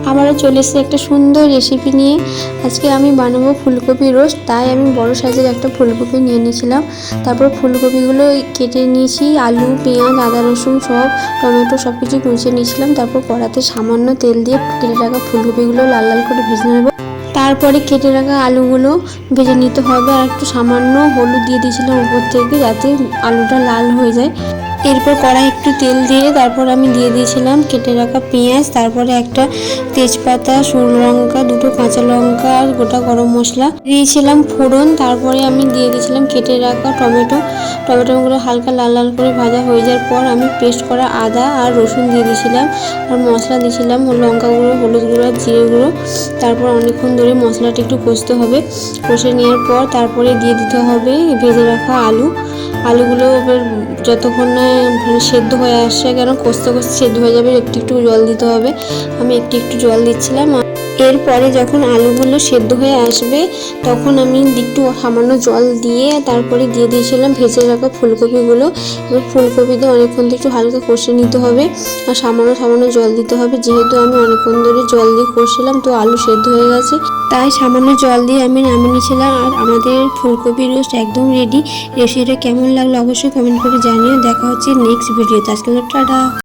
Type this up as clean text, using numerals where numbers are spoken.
আবারও চলে এসেছি একটা সুন্দর রেসিপি নিয়ে। আজকে আমি বানাবো ফুলকপি রোস্ট। তাই আমি বড় সাইজের একটা ফুলকপি নিয়ে নিয়েছিলাম। তারপর ফুলকপিগুলো কেটে নিয়েছি, আলু, পেঁয়াজ, আদা, রসুন সব, টমেটো সব কিছু কুচিয়ে নিয়েছিলাম। তারপর কড়াতে সামান্য তেল দিয়ে কেটে রাখা ফুলকপিগুলো লাল লাল করে ভেজে নেব। তারপরে কেটে রাখা আলুগুলো ভেজে নিতে হবে, আর একটু সামান্য হলুদ দিয়ে দিয়েছিলাম উপর থেকে, যাতে আলুটা লাল হয়ে যায়। এরপর কড়াই একটু তেল দিয়ে তারপর আমি দিয়ে দিয়েছিলাম কেটে রাখা পেঁয়াজ, তারপরে একটা তেজপাতা, শুকনো লঙ্কা, দুটো কাঁচা লঙ্কা আর গোটা গরম মশলা দিয়েছিলাম ফোড়ন। তারপরে আমি দিয়ে দিয়েছিলাম কেটে রাখা টমেটোগুলো হালকা লাল লাল করে ভাজা হয়ে যাওয়ার পর আমি পেস্ট করা আদা আর রসুন দিয়ে দিয়েছিলাম, আর মশলা দিয়েছিলাম লঙ্কা গুঁড়ো, হলুদ গুঁড়ো, জিরে গুঁড়ো। তারপর অনেকক্ষণ ধরে মশলাটা একটু কষতে হবে। কষে নেওয়ার পর তারপরে দিয়ে দিতে হবে ভেজে রাখা আলুগুলো এবার যতক্ষণ না সেদ্ধ হয়ে আসছে, কেন কষতে কষতে সেদ্ধ হয়ে যাবে, একটু একটু জল দিতে হবে। আমি একটু একটু জল দিচ্ছিলাম। এরপরে যখন আলুগুলো সেদ্ধ হয়ে আসবে তখন আমি একটু সামান্য জল দিয়ে তারপরে দিয়ে দিয়েছিলাম ভেজে রাখা ফুলকপিগুলো। এবার ফুলকপিতে অনেকক্ষণ একটু হালকা কষে নিতে হবে, আর সামান্য সামান্য জল দিতে হবে। যেহেতু আমি অনেকক্ষণ ধরে জল দিয়ে কষছিলাম, তো আলু সেদ্ধ হয়ে গেছে, তাই সামান্য জল দিয়ে আমি নামিয়ে নিয়েছিলাম। আর আমাদের ফুলকপি রোস্ট একদম রেডি। রেসিপিটা কেমন লাগলো অবশ্যই কমেন্ট করে জানিও। দেখা হচ্ছে নেক্সট ভিডিওতে। আজকে টাটা।